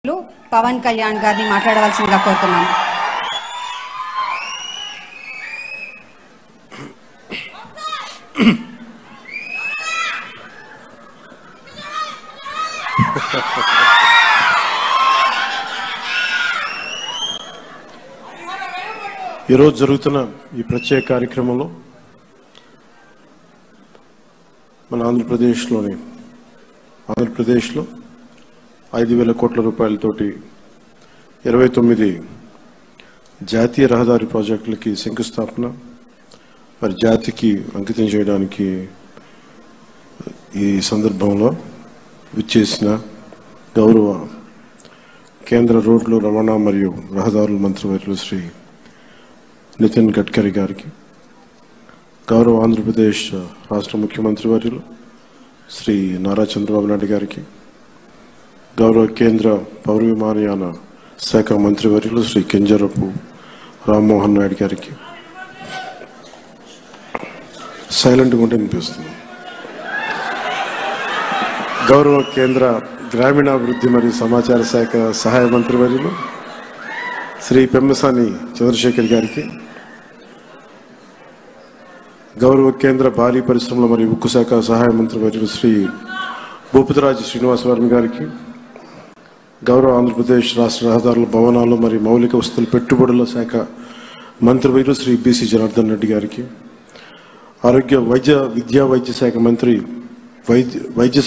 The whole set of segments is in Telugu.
పవన్ కళ్యాణ్ గారిని మాట్లాడవలసిందిగా కోరుతున్నాను. ఈరోజు జరుగుతున్న ఈ ప్రత్యేక కార్యక్రమంలో మన ఆంధ్రప్రదేశ్లో 5,000 కోట్ల రూపాయలతోటి 29 జాతీయ రహదారి ప్రాజెక్టులకి శంకుస్థాపన మరి జాతికి అంకితం చేయడానికి ఈ సందర్భంలో విచ్చేసిన గౌరవ కేంద్ర రోడ్లు రవాణా మరియు రహదారుల మంత్రివర్యులు శ్రీ నితిన్ గడ్కరీ గారికి, గౌరవ ఆంధ్రప్రదేశ్ రాష్ట్ర ముఖ్యమంత్రి వర్యులు శ్రీ నారా చంద్రబాబు నాయుడు గారికి, గౌరవ కేంద్ర పౌర విమానయాన శాఖ మంత్రివర్యులు శ్రీ కింజరపు రామ్మోహన్ నాయుడు గారికి, సైలెంట్గా ఉంటే అనిపిస్తుంది, గౌరవ కేంద్ర గ్రామీణాభివృద్ధి మరియు సమాచార శాఖ సహాయ మంత్రివర్యులు శ్రీ పెమ్మసాని చంద్రశేఖర్ గారికి, గౌరవ కేంద్ర భారీ పరిశ్రమల మరియు ఉక్కు శాఖ సహాయ మంత్రివర్యులు శ్రీ భూపతిరాజు శ్రీనివాసవర్మ గారికి, గౌరవ ఆంధ్రప్రదేశ్ రాష్ట్ర రహదారుల భవనాలు మరియు మౌలిక వస్తువుల పెట్టుబడుల శాఖ మంత్రివర్యులు శ్రీ బీసీ జనార్దన్ రెడ్డి గారికి, వైద్య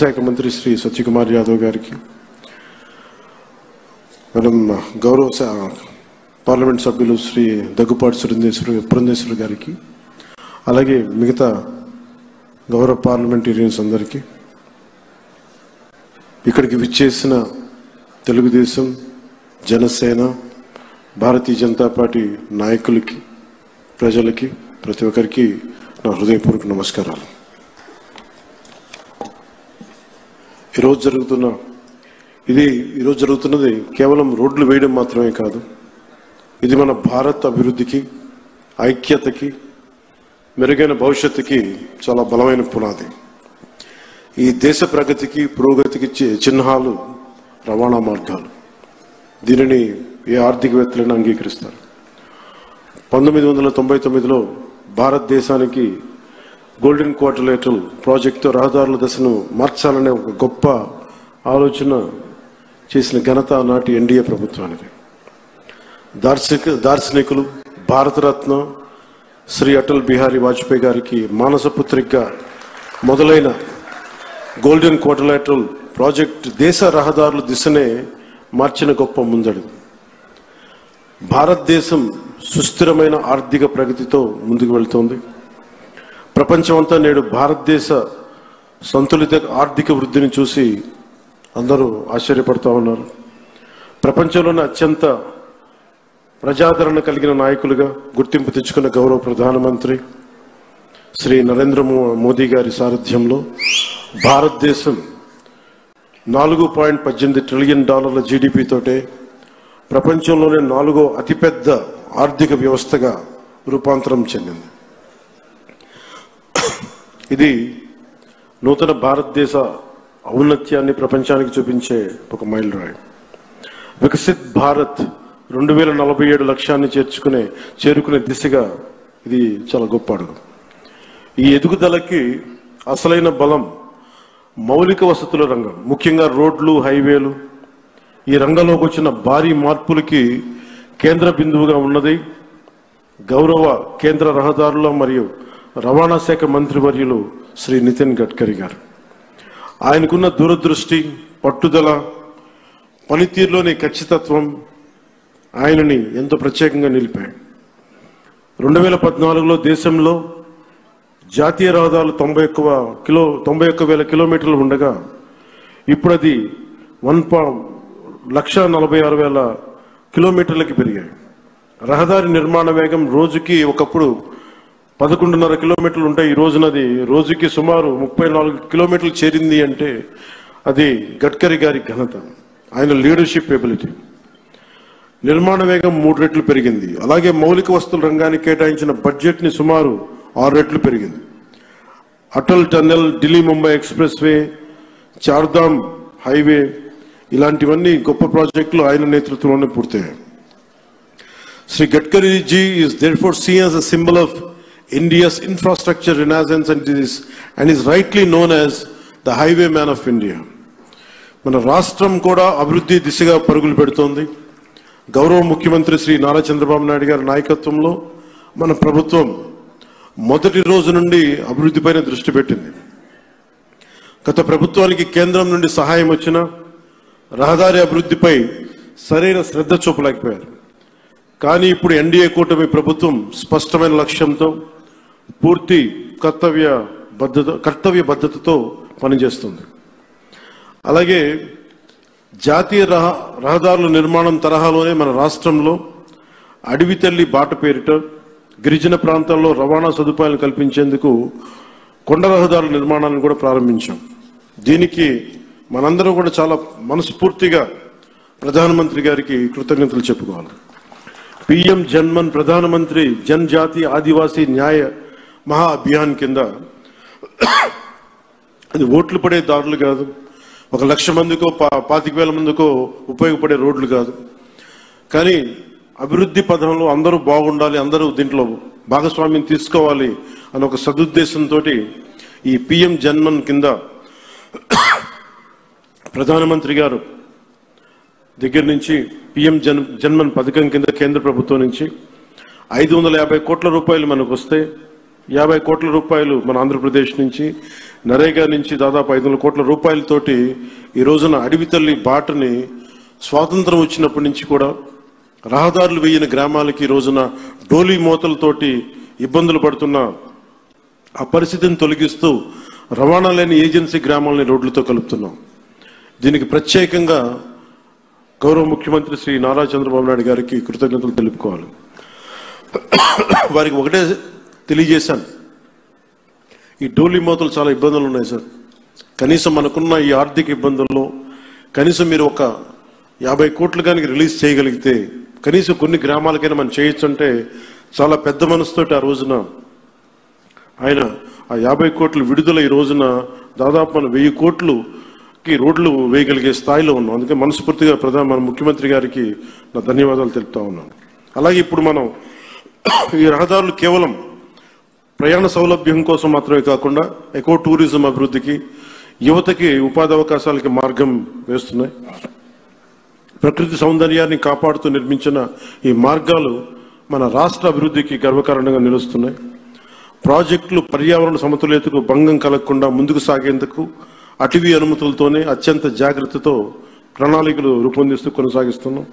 శాఖ మంత్రి శ్రీ సత్యకుమార్ యాదవ్ గారికి, మనం గౌరవ పార్లమెంట్ సభ్యులు శ్రీ దగ్గుపాటి పురంధేశ్వరి గారికి, అలాగే మిగతా గౌరవ పార్లమెంటేరియన్స్ అందరికీ, ఇక్కడికి విచ్చేసిన తెలుగుదేశం, జనసేన, భారతీయ జనతా పార్టీ నాయకులకి, ప్రజలకి, ప్రతి ఒక్కరికి నా హృదయపూర్వక నమస్కారాలు. ఈరోజు జరుగుతున్నది కేవలం రోడ్లు వేయడం మాత్రమే కాదు. ఇది మన భారత్ అభివృద్ధికి, ఐక్యతకి, మెరుగైన భవిష్యత్తుకి చాలా బలమైన పునాది. ఈ దేశ ప్రగతికి, పురోగతికి చిహ్నాలు రవాణా మార్గాలు. దీనిని ఏ ఆర్థికవేత్తలైనా అంగీకరిస్తారు. 1999లో భారతదేశానికి గోల్డెన్ క్వార్టర్లేటరల్ ప్రాజెక్టుతో రహదారుల దశను మార్చాలనే ఒక గొప్ప ఆలోచన చేసిన ఘనత నాటి ఎన్డీఏ ప్రభుత్వానికి. దార్శనికులు, భారతరత్న శ్రీ అటల్ బిహారీ వాజ్పేయి గారికి మానసపుత్రికగా మొదలైన గోల్డెన్ క్వార్టర్లేటరల్ ప్రాజెక్ట్ దేశ రహదారుల దిశనే మార్చిన గొప్ప ముందడుగు. భారతదేశం సుస్థిరమైన ఆర్థిక ప్రగతితో ముందుకు వెళ్తోంది. ప్రపంచమంతా నేడు భారతదేశ సంతులిత ఆర్థిక వృద్ధిని చూసి అందరూ ఆశ్చర్యపడుతూ ఉన్నారు. ప్రపంచంలోనే అత్యంత ప్రజాదరణ కలిగిన నాయకులుగా గుర్తింపు తెచ్చుకున్న గౌరవ ప్రధానమంత్రి శ్రీ నరేంద్ర మోదీ గారి సారథ్యంలో భారతదేశం $4.18 ట్రిలియన్ జీడీపీ తోటే ప్రపంచంలోనే 4వ అతిపెద్ద ఆర్థిక వ్యవస్థగా రూపాంతరం చెందింది. ఇది నూతన భారతదేశ ఔన్నత్యాన్ని ప్రపంచానికి చూపించే ఒక మైలురాయి. వికసిత్ భారత్ 2047 లక్ష్యాన్ని చేరుకునే దిశగా ఇది చాలా గొప్ప అడుగు. ఈ ఎదుగుదలకి అసలైన బలం మౌలిక వసతుల రంగం, ముఖ్యంగా రోడ్లు, హైవేలు. ఈ రంగంలోకి వచ్చిన భారీ మార్పులకి కేంద్ర బిందువుగా ఉన్నది గౌరవ కేంద్ర రహదారుల మరియు రవాణా శాఖ మంత్రివర్యులు శ్రీ నితిన్ గడ్కరీ గారు. ఆయనకున్న దూరదృష్టి, పట్టుదల, పనితీరులోని ఖచ్చితత్వం ఆయనని ఎంతో ప్రత్యేకంగా నిలిపాయి. 2014లో దేశంలో జాతీయ రహదారులు 91,000 కిలోమీటర్లు ఉండగా ఇప్పుడు అది 1,46,000 కిలోమీటర్లకి పెరిగాయి. రహదారి నిర్మాణ వేగం రోజుకి ఒకప్పుడు 11.5 కిలోమీటర్లు ఉంటాయి. ఈ రోజునది రోజుకి సుమారు 34 కిలోమీటర్లు చేరింది అంటే అది గడ్కరీ గారి ఘనత, ఆయన లీడర్షిప్ ఎబిలిటీ. నిర్మాణ వేగం 3 రెట్లు పెరిగింది. అలాగే మౌలిక వస్తువుల రంగానికి కేటాయించిన బడ్జెట్ ని సుమారు 6 రెట్లు పెరిగింది. Atal tunnel, Delhi Mumbai express way, Chardham highway, ఇలాంటివన్నీ గొప్ప ప్రాజెక్టులు ఆయన నేతృత్వంలోనే పూర్తయ్యాయి. Sri Gadkari ji is therefore seen as a symbol of India's infrastructure renaissance and is rightly known as the highwayman of India. మన రాష్ట్రం కూడా అభివృద్ధి దిశగా పరుగులు పెడుతోంది. గౌరవ ముఖ్యమంత్రి శ్రీ నారా చంద్రబాబు నాయుడు గారి నాయకత్వంలో మన ప్రభుత్వం మొదటి రోజు నుండి అభివృద్ధిపైన దృష్టి పెట్టింది. గత ప్రభుత్వానికి కేంద్రం నుండి సహాయం వచ్చినా రహదారి అభివృద్ధిపై సరైన శ్రద్ధ చూపలేకపోయారు. కానీ ఇప్పుడు ఎన్డీఏ కూటమి ప్రభుత్వం స్పష్టమైన లక్ష్యంతో పూర్తి కర్తవ్య బద్ధతతో పనిచేస్తుంది. అలాగే జాతీయ రహదారుల నిర్మాణం తరహాలోనే మన రాష్ట్రంలో అడవి తల్లి బాట పేరిట గిరిజన ప్రాంతాల్లో రవాణా సదుపాయాలు కల్పించేందుకు కొండ రహదారుల నిర్మాణాన్ని కూడా ప్రారంభించాం. దీనికి మనందరం కూడా చాలా మనస్ఫూర్తిగా ప్రధానమంత్రి గారికి కృతజ్ఞతలు చెప్పుకోవాలి. పిఎం జన్మన్ ప్రధానమంత్రి జనజాతి ఆదివాసీ న్యాయ మహా అభియాన్ కింద అది ఓట్లు పడే దారులు కాదు, 1,00,000 మందికో 25,000 మందికో ఉపయోగపడే రోడ్లు కాదు. కానీ అభివృద్ధి పథంలో అందరూ బాగుండాలి, అందరూ దీంట్లో భాగస్వామ్యం తీసుకోవాలి అనే ఒక సదుద్దేశంతో ఈ పిఎం జన్మన్ కింద ప్రధానమంత్రి గారు దగ్గర నుంచి పిఎం జన్మన్ పథకం కింద కేంద్ర ప్రభుత్వం నుంచి 550 కోట్ల రూపాయలు మనకు వస్తే 50 కోట్ల రూపాయలు మన ఆంధ్రప్రదేశ్ నుంచి, నరేగా నుంచి దాదాపు 500 కోట్ల రూపాయలతోటి ఈ రోజున అడవి తల్లి బాటని స్వాతంత్రం వచ్చినప్పటి నుంచి కూడా రహదారులు వేయని గ్రామాలకి ఈ రోజున డోలీ మోతలతోటి ఇబ్బందులు పడుతున్న ఆ పరిస్థితిని తొలగిస్తూ రవాణా లేని ఏజెన్సీ గ్రామాలని రోడ్లతో కలుపుతున్నాం. దీనికి ప్రత్యేకంగా గౌరవ ముఖ్యమంత్రి శ్రీ నారా చంద్రబాబు నాయుడు గారికి కృతజ్ఞతలు తెలుపుకోవాలి. వారికి ఒకటే తెలియజేశాను, ఈ డోలీ మోతలు చాలా ఇబ్బందులు ఉన్నాయి సార్, కనీసం మనకున్న ఈ ఆర్థిక ఇబ్బందుల్లో కనీసం మీరు ఒక 50 కోట్లు కానీ రిలీజ్ చేయగలిగితే కనీసం కొన్ని గ్రామాలకైనా మనం చేయొచ్చు అంటే చాలా పెద్ద మనసుతోటి ఆ రోజున ఆయన ఆ 50 కోట్లు విడుదల ఈ రోజున దాదాపు మన 1000 కోట్లుకి రోడ్లు వేయగలిగే స్థాయిలో ఉన్నాం. అందుకే మనస్ఫూర్తిగా మన ముఖ్యమంత్రి గారికి నా ధన్యవాదాలు తెలుపుతా ఉన్నాను. అలాగే ఇప్పుడు మనం ఈ రహదారులు కేవలం ప్రయాణ సౌలభ్యం కోసం మాత్రమే కాకుండా ఎకో టూరిజం అభివృద్ధికి, యువతకి ఉపాధి అవకాశాలకి మార్గం వేస్తున్నాయి. ప్రకృతి సౌందర్యాన్ని కాపాడుతూ నిర్మించిన ఈ మార్గాలు మన రాష్ట్ర అభివృద్ధికి గర్వకారణంగా నిలుస్తున్నాయి. ప్రాజెక్టులు పర్యావరణ సమతుల్యతకు భంగం కలగకుండా ముందుకు సాగేందుకు అటవీ అనుమతులతోనే అత్యంత జాగ్రత్తతో ప్రణాళికలు రూపొందిస్తూ కొనసాగిస్తున్నాం.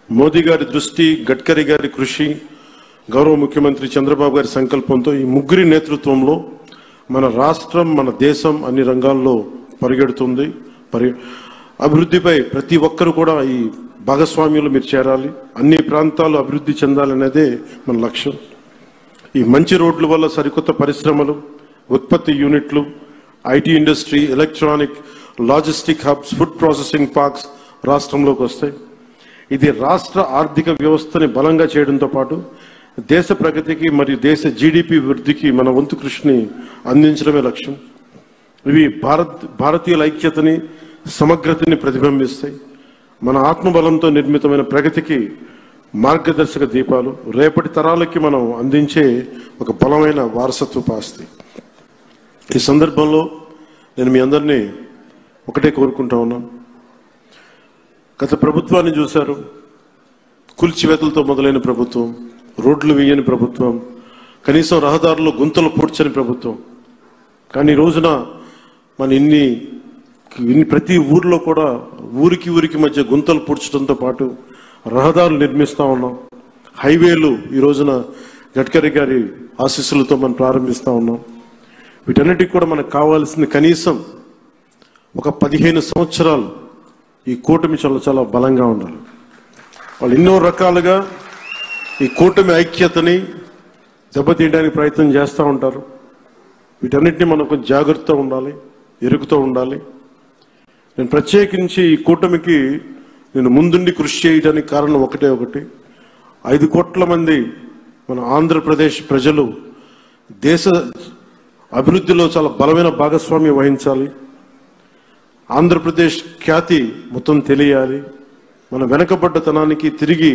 మోదీ గారి దృష్టి, గడ్కరీ గారి కృషి, గౌరవ ముఖ్యమంత్రి చంద్రబాబు గారి సంకల్పంతో ఈ ముగ్గురి నేతృత్వంలో మన రాష్ట్రం, మన దేశం అన్ని రంగాల్లో పరిగెడుతుంది. అభివృద్ధిపై ప్రతి ఒక్కరు కూడా ఈ భాగస్వామ్యంలో మీరు చేరాలి, అన్ని ప్రాంతాలు అభివృద్ధి చెందాలనేదే మన లక్ష్యం. ఈ మంచి రోడ్ల వల్ల సరికొత్త పరిశ్రమలు, ఉత్పత్తి యూనిట్లు, IT industry, electronic, logistic hubs, food processing parks రాష్ట్రంలోకి వస్తాయి. ఇది రాష్ట్ర ఆర్థిక వ్యవస్థని బలంగా చేయడంతో పాటు దేశ ప్రగతికి మరియు దేశ జీడిపి వృద్ధికి మన వంతు కృషిని అందించడమే లక్ష్యం. ఇవి భారతీయుల ఐక్యతని, సమగ్రతని ప్రతిబింబిస్తాయి. మన ఆత్మబలంతో నిర్మితమైన ప్రగతికి మార్గదర్శక దీపాలు, రేపటి తరాలకి మనం అందించే ఒక బలమైన వారసత్వపు ఆస్తి. ఈ సందర్భంలో నేను మీ అందరినీ ఒకటే కోరుకుంటా ఉన్నాను. గత ప్రభుత్వాన్ని చూశారు, కూల్చివేతలతో మొదలైన ప్రభుత్వం, రోడ్లు వేయని ప్రభుత్వం, కనీసం రహదారుల్లో గుంతలు పూడ్చని ప్రభుత్వం. కానీ ఈ రోజున మన ఇన్ని ప్రతి ఊర్లో కూడా ఊరికి మధ్య గుంతలు పూడ్చడంతో పాటు రహదారులు నిర్మిస్తూ ఉన్నాం. హైవేలు ఈ రోజున గడ్కరీ గారి ఆశీస్సులతో మనం ప్రారంభిస్తూ ఉన్నాం. వీటన్నిటికి కూడా మనకు కావాల్సింది కనీసం ఒక 15 సంవత్సరాలు ఈ కూటమి చాలా బలంగా ఉండాలి. వాళ్ళు ఎన్నో రకాలుగా ఈ కూటమి ఐక్యతని దెబ్బతీయడానికి ప్రయత్నం చేస్తూ ఉంటారు. వీటన్నిటిని మనం కొంచెం జాగ్రత్తగా ఉండాలి, ఎరుగుతూ ఉండాలి. నేను ప్రత్యేకించి ఈ కూటమికి నేను ముందుండి కృషి చేయడానికి కారణం ఒకటి 5 కోట్ల మంది మన ఆంధ్రప్రదేశ్ ప్రజలు దేశ అభివృద్ధిలో చాలా బలమైన భాగస్వామ్యం వహించాలి. ఆంధ్రప్రదేశ్ ఖ్యాతి మొత్తం తెలియాలి, మన వెనకబడ్డతనానికి తిరిగి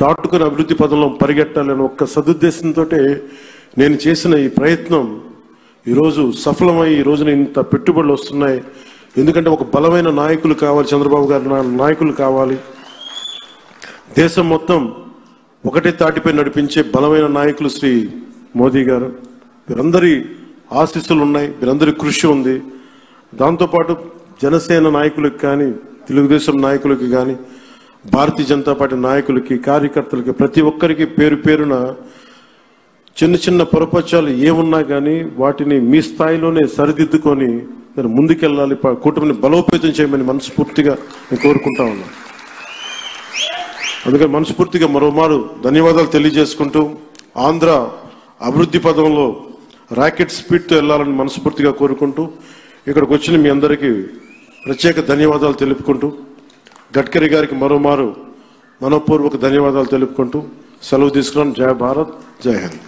దాటుకుని అభివృద్ధి పదంలో పరిగెట్టాలని ఒక్క సదుద్దేశంతో నేను చేసిన ఈ ప్రయత్నం ఈరోజు సఫలమై ఈ రోజున ఇంత పెట్టుబడులు వస్తున్నాయి. ఎందుకంటే ఒక బలమైన నాయకులు కావాలి, చంద్రబాబు గారి నాయకులు కావాలి, దేశం మొత్తం ఒకటే తాటిపై నడిపించే బలమైన నాయకులు శ్రీ మోదీ గారు. వీరందరి ఆశీస్సులు ఉన్నాయి, వీరందరి కృషి ఉంది. దాంతోపాటు జనసేన నాయకులకు కానీ, తెలుగుదేశం నాయకులకి కానీ, భారతీయ జనతా పార్టీ నాయకులకి, కార్యకర్తలకి, ప్రతి ఒక్కరికి పేరు పేరున చిన్న చిన్న పొరపచ్చాలు ఏమున్నా కానీ వాటిని మీ స్థాయిలోనే సరిదిద్దుకొని నేను ముందుకెళ్ళాలి, కూటమిని బలోపేతం చేయమని మనస్ఫూర్తిగా నేను కోరుకుంటా ఉన్నాను. అందుకని మనస్ఫూర్తిగా మరోమారు ధన్యవాదాలు తెలియజేసుకుంటూ ఆంధ్ర అభివృద్ధి పదంలో రాకెట్ స్పీడ్తో వెళ్ళాలని మనస్ఫూర్తిగా కోరుకుంటూ ఇక్కడికి వచ్చిన మీ అందరికీ ప్రత్యేక ధన్యవాదాలు తెలుపుకుంటూ గడ్కరీ గారికి మరోమారు మనపూర్వక ధన్యవాదాలు తెలుపుకుంటూ సెలవు తీసుకున్నాను. జై భారత్, జై హింద్.